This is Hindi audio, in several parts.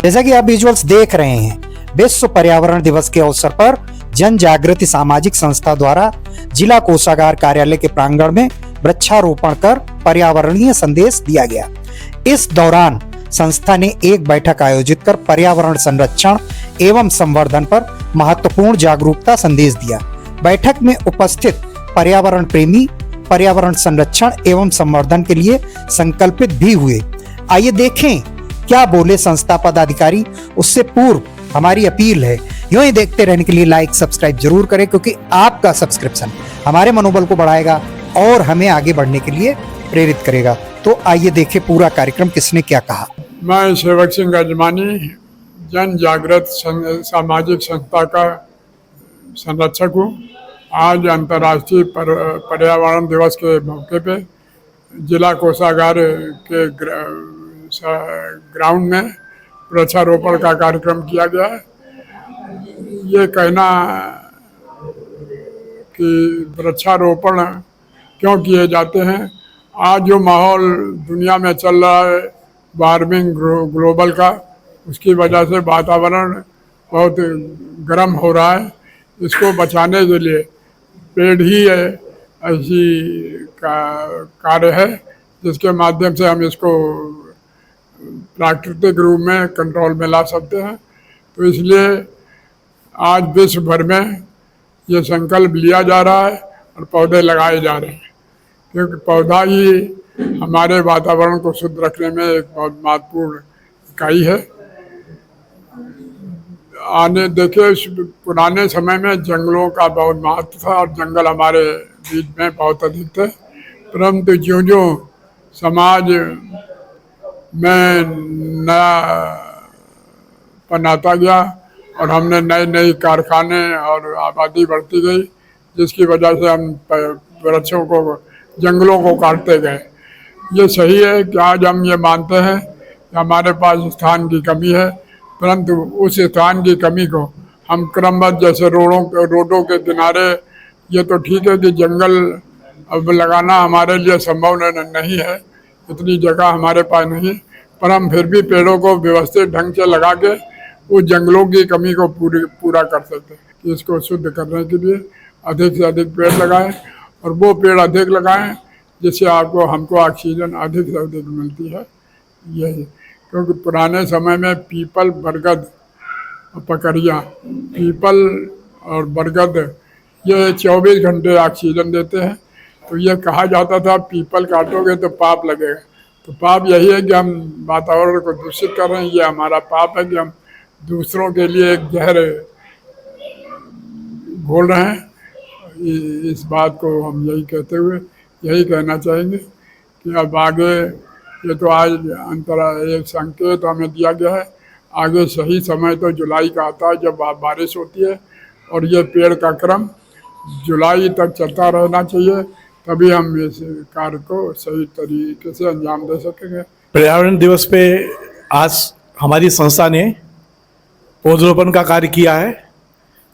जैसा कि आप विजुअल्स देख रहे हैं, विश्व पर्यावरण दिवस के अवसर पर जन जागृति सामाजिक संस्था द्वारा जिला कोषागार कार्यालय के प्रांगण में वृक्षारोपण कर पर्यावरणीय संदेश दिया गया। इस दौरान संस्था ने एक बैठक आयोजित कर पर्यावरण संरक्षण एवं संवर्धन पर महत्वपूर्ण जागरूकता संदेश दिया। बैठक में उपस्थित पर्यावरण प्रेमी पर्यावरण संरक्षण एवं संवर्धन के लिए संकल्पित भी हुए। आइए देखें क्या बोले संस्था पदाधिकारी। उससे पूर्व हमारी अपील है, यूं ही देखते रहने के लिए लाइक सब्सक्राइब जरूर करें, क्योंकि आपका सब्सक्रिप्शन हमारे मनोबल को बढ़ाएगा और हमें आगे बढ़ने के लिए प्रेरित करेगा। तो आइए देखें पूरा कार्यक्रम किसने क्या कहा। मैं सेवक सिंह गजमानी जन जागृत सामाजिक संस्था का संरक्षक हूँ। आज अंतर्राष्ट्रीय पर्यावरण दिवस के मौके पे जिला कोषागार के ग्राउंड में वृक्षारोपण का कार्यक्रम किया गया है। ये कहना कि वृक्षारोपण क्यों किए जाते हैं, आज जो माहौल दुनिया में चल रहा है वार्मिंग ग्लोबल का, उसकी वजह से वातावरण बहुत गर्म हो रहा है। इसको बचाने के लिए पेड़ ही ऐसी कार्य है जिसके माध्यम से हम इसको प्राकृतिक रूप में कंट्रोल में ला सकते हैं। तो इसलिए आज विश्व भर में ये संकल्प लिया जा रहा है और पौधे लगाए जा रहे हैं, क्योंकि पौधा ही हमारे वातावरण को शुद्ध रखने में एक बहुत महत्वपूर्ण इकाई है। देखिए पुराने समय में जंगलों का बहुत महत्व था और जंगल हमारे बीच में बहुत अधिक थे, परंतु ज्यों-ज्यों समाज में नयापन आता गया और हमने नए नए कारखाने और आबादी बढ़ती गई, जिसकी वजह से हम वृक्षों को जंगलों को काटते गए। ये सही है कि आज हम ये मानते हैं कि हमारे पास स्थान की कमी है, परंतु उस स्थान की कमी को हम क्रमबद्ध जैसे रोडों के किनारे, ये तो ठीक है कि जंगल अब लगाना हमारे लिए संभव नहीं है, इतनी जगह हमारे पास नहीं, पर हम फिर भी पेड़ों को व्यवस्थित ढंग से लगा के उस जंगलों की कमी को पूरा कर सकते हैं। कि इसको शुद्ध करने के लिए अधिक से अधिक पेड़ लगाएं और वो पेड़ अधिक लगाएं जिससे हमको ऑक्सीजन अधिक से अधिक मिलती है। यही क्योंकि पुराने समय में पीपल, बरगद, पकड़िया, पीपल और बरगद ये 24 घंटे ऑक्सीजन देते हैं। तो ये कहा जाता था पीपल काटोगे तो पाप लगेगा। तो पाप यही है कि हम वातावरण को दूषित कर रहे हैं, ये हमारा पाप है कि हम दूसरों के लिए एक जहर घोल रहे हैं। इस बात को हम यही कहते हुए यही कहना चाहेंगे कि अब आगे, ये तो आज एक संकेत हमें दिया गया है, आगे सही समय तो जुलाई का आता है जब बारिश होती है, और ये पेड़ का क्रम जुलाई तक चलता रहना चाहिए, तभी हम इस कार्य को सही तरीके से अंजाम दे सकेंगे। पर्यावरण दिवस पे आज हमारी संस्था ने पौधरोपण का कार्य किया है,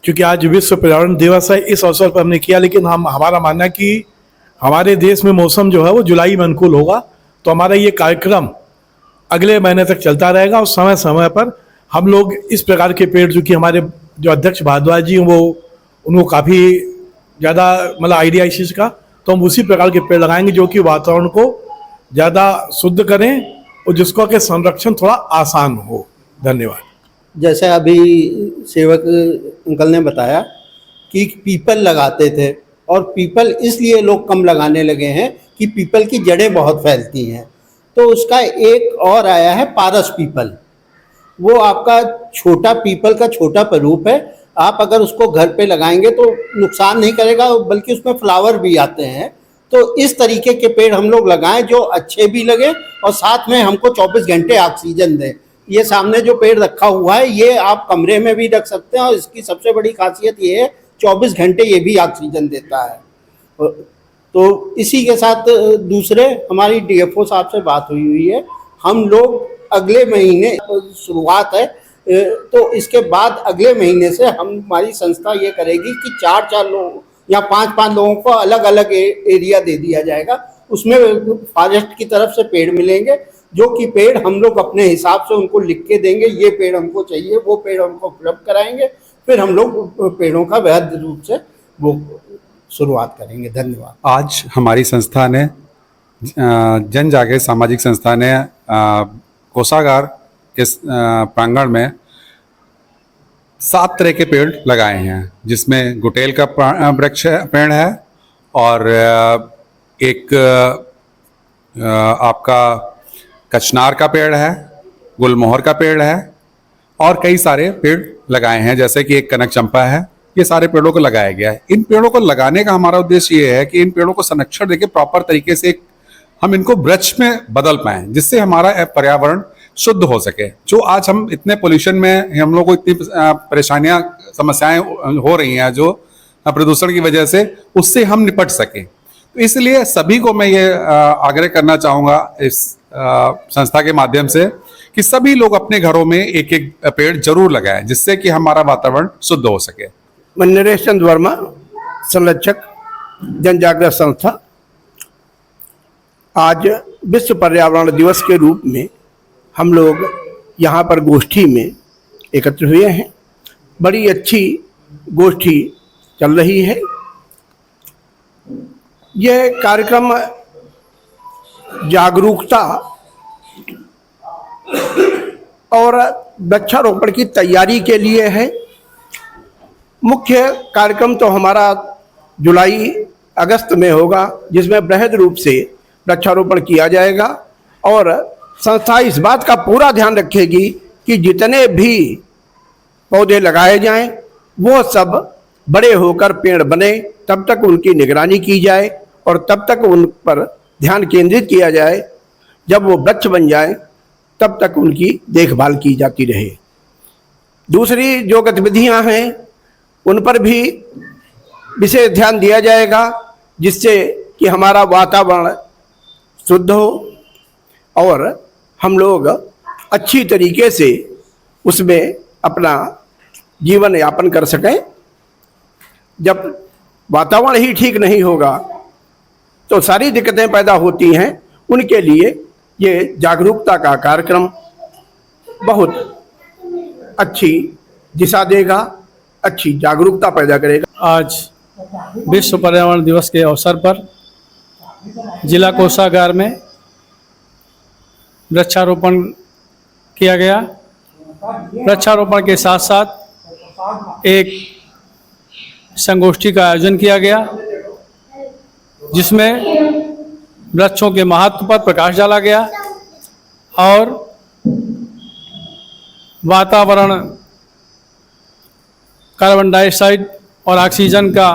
क्योंकि आज विश्व पर्यावरण दिवस है। इस अवसर पर हमने किया, लेकिन हमारा मानना है कि हमारे देश में मौसम जो है वो जुलाई में अनुकूल होगा, तो हमारा ये कार्यक्रम अगले महीने तक चलता रहेगा और समय समय पर हम लोग इस प्रकार के पेड़, जो कि हमारे जो अध्यक्ष भारद्वाज जी हैं वो उनको काफ़ी ज़्यादा मतलब आइडिया इस चीज़ का, तो हम उसी प्रकार के पेड़ लगाएंगे जो कि वातावरण को ज़्यादा शुद्ध करें और जिसका के संरक्षण थोड़ा आसान हो। धन्यवाद। जैसे अभी सेवक अंकल ने बताया कि पीपल लगाते थे, और पीपल इसलिए लोग कम लगाने लगे हैं कि पीपल की जड़ें बहुत फैलती हैं। तो उसका एक और आया है पारस पीपल। वो आपका छोटा पीपल का छोटा स्वरूप है। आप अगर उसको घर पे लगाएंगे तो नुकसान नहीं करेगा, बल्कि उसमें फ्लावर भी आते हैं। तो इस तरीके के पेड़ हम लोग लगाएं जो अच्छे भी लगे और साथ में हमको 24 घंटे ऑक्सीजन दें। ये सामने जो पेड़ रखा हुआ है, ये आप कमरे में भी रख सकते हैं, और इसकी सबसे बड़ी खासियत ये है 24 घंटे ये भी ऑक्सीजन देता है। तो इसी के साथ दूसरे हमारी डीएफओ साहब से बात हुई है। हम लोग अगले महीने शुरुआत है, तो इसके बाद अगले महीने से हमारी संस्था ये करेगी कि 4-4 लोग या 5-5 लोगों को अलग अलग एरिया दे दिया जाएगा। उसमें फॉरेस्ट की तरफ से पेड़ मिलेंगे, जो कि पेड़ हम लोग अपने हिसाब से उनको लिख के देंगे, ये पेड़ हमको चाहिए, वो पेड़ हमको उपलब्ध कराएंगे, फिर हम लोग पेड़ों का वैध रूप से वो शुरुआत करेंगे। धन्यवाद। आज हमारी संस्था ने जन जागृति सामाजिक संस्था ने कोषागार के प्रांगण में 7 तरह के पेड़ लगाए हैं, जिसमें गुटेल का वृक्ष पेड़ है और एक आपका कचनार का पेड़ है, गुलमोहर का पेड़ है और कई सारे पेड़ लगाए हैं, जैसे कि एक कनक चंपा है। ये सारे पेड़ों को लगाया गया है। इन पेड़ों को लगाने का हमारा उद्देश्य ये है कि इन पेड़ों को संरक्षण देके प्रॉपर तरीके से हम इनको वृक्ष में बदल पाएं, जिससे हमारा पर्यावरण शुद्ध हो सके। जो आज हम इतने पोल्यूशन में हम लोग को इतनी परेशानियां समस्याएं हो रही हैं जो प्रदूषण की वजह से, उससे हम निपट सकें। तो इसलिए सभी को मैं ये आग्रह करना चाहूँगा इस संस्था के माध्यम से कि सभी लोग अपने घरों में एक एक पेड़ जरूर लगाएं, जिससे कि हमारा वातावरण शुद्ध हो सके। मैं नरेश चंद्र वर्मा, संरक्षक, जन जागृति संस्था। आज विश्व पर्यावरण दिवस के रूप में हम लोग यहाँ पर गोष्ठी में एकत्र हुए हैं। बड़ी अच्छी गोष्ठी चल रही है। यह कार्यक्रम जागरूकता और वृक्षारोपण की तैयारी के लिए है। मुख्य कार्यक्रम तो हमारा जुलाई अगस्त में होगा, जिसमें बृहद रूप से वृक्षारोपण किया जाएगा और संस्था इस बात का पूरा ध्यान रखेगी कि जितने भी पौधे लगाए जाएं वो सब बड़े होकर पेड़ बने, तब तक उनकी निगरानी की जाए और तब तक उन पर ध्यान केंद्रित किया जाए। जब वो वृक्ष बन जाए तब तक उनकी देखभाल की जाती रहे। दूसरी जो गतिविधियां हैं उन पर भी विशेष ध्यान दिया जाएगा, जिससे कि हमारा वातावरण शुद्ध हो और हम लोग अच्छी तरीके से उसमें अपना जीवन यापन कर सकें। जब वातावरण ही ठीक नहीं होगा तो सारी दिक्कतें पैदा होती हैं। उनके लिए ये जागरूकता का कार्यक्रम बहुत अच्छी दिशा देगा, अच्छी जागरूकता पैदा करेगा। आज विश्व पर्यावरण दिवस के अवसर पर जिला कोषागार में वृक्षारोपण किया गया। वृक्षारोपण के साथ साथ एक संगोष्ठी का आयोजन किया गया, जिसमें वृक्षों के महत्व पर प्रकाश डाला गया और वातावरण कार्बन डाइऑक्साइड और ऑक्सीजन का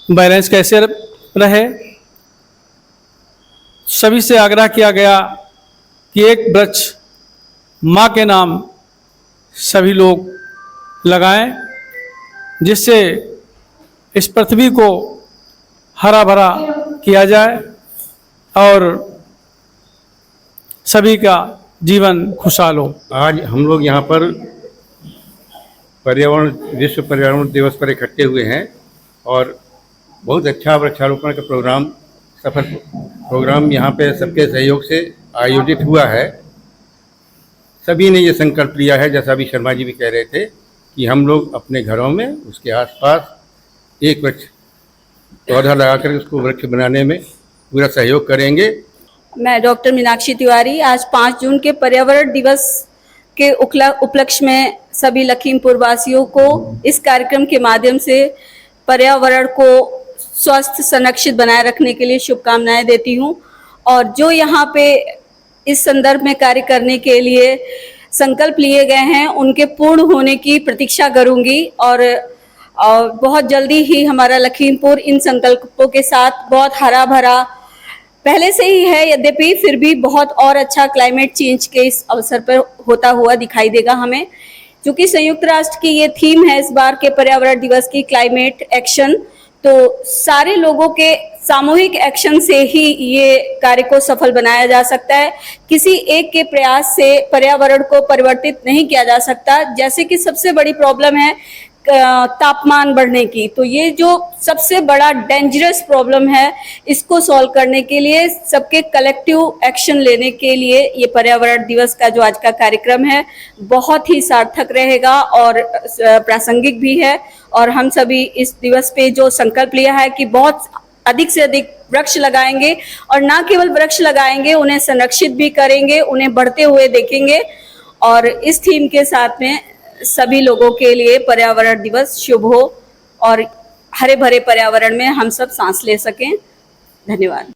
बैलेंस कैसे रहे। सभी से आग्रह किया गया कि एक वृक्ष माँ के नाम सभी लोग लगाएं, जिससे इस पृथ्वी को हरा भरा किया जाए और सभी का जीवन खुशहाल हो। आज हम लोग यहाँ पर विश्व पर्यावरण दिवस पर इकट्ठे हुए हैं और बहुत अच्छा वृक्षारोपण का सफल प्रोग्राम यहाँ पे सबके सहयोग से आयोजित हुआ है। सभी ने ये संकल्प लिया है, जैसा अभी शर्मा जी भी कह रहे थे, कि हम लोग अपने घरों में उसके आसपास एक वृक्ष पौधा लगाकर उसको वृक्ष बनाने में पूरा सहयोग करेंगे। मैं डॉक्टर मीनाक्षी तिवारी आज 5 जून के पर्यावरण दिवस के उपलक्ष्य में सभी लखीमपुर वासियों को इस कार्यक्रम के माध्यम से पर्यावरण को स्वस्थ संरक्षित बनाए रखने के लिए शुभकामनाएं देती हूं। और जो यहाँ पे इस संदर्भ में कार्य करने के लिए संकल्प लिए गए हैं उनके पूर्ण होने की प्रतीक्षा करूंगी और बहुत जल्दी ही हमारा लखीमपुर इन संकल्पों के साथ बहुत हरा भरा पहले से ही है, यद्यपि फिर भी बहुत और अच्छा क्लाइमेट चेंज के इस अवसर पर होता हुआ दिखाई देगा हमें। क्योंकि संयुक्त राष्ट्र की ये थीम है इस बार के पर्यावरण दिवस की, क्लाइमेट एक्शन, तो सारे लोगों के सामूहिक एक्शन से ही ये कार्य को सफल बनाया जा सकता है। किसी एक के प्रयास से पर्यावरण को परिवर्तित नहीं किया जा सकता। जैसे कि सबसे बड़ी प्रॉब्लम है तापमान बढ़ने की। तो ये जो सबसे बड़ा डेंजरस प्रॉब्लम है, इसको सॉल्व करने के लिए सबके कलेक्टिव एक्शन लेने के लिए ये पर्यावरण दिवस का जो आज का कार्यक्रम है बहुत ही सार्थक रहेगा और प्रासंगिक भी है। और हम सभी इस दिवस पे जो संकल्प लिया है कि बहुत अधिक से अधिक वृक्ष लगाएंगे और ना केवल वृक्ष लगाएंगे, उन्हें संरक्षित भी करेंगे, उन्हें बढ़ते हुए देखेंगे। और इस थीम के साथ में सभी लोगों के लिए पर्यावरण दिवस शुभ हो और हरे भरे पर्यावरण में हम सब सांस ले सकें। धन्यवाद।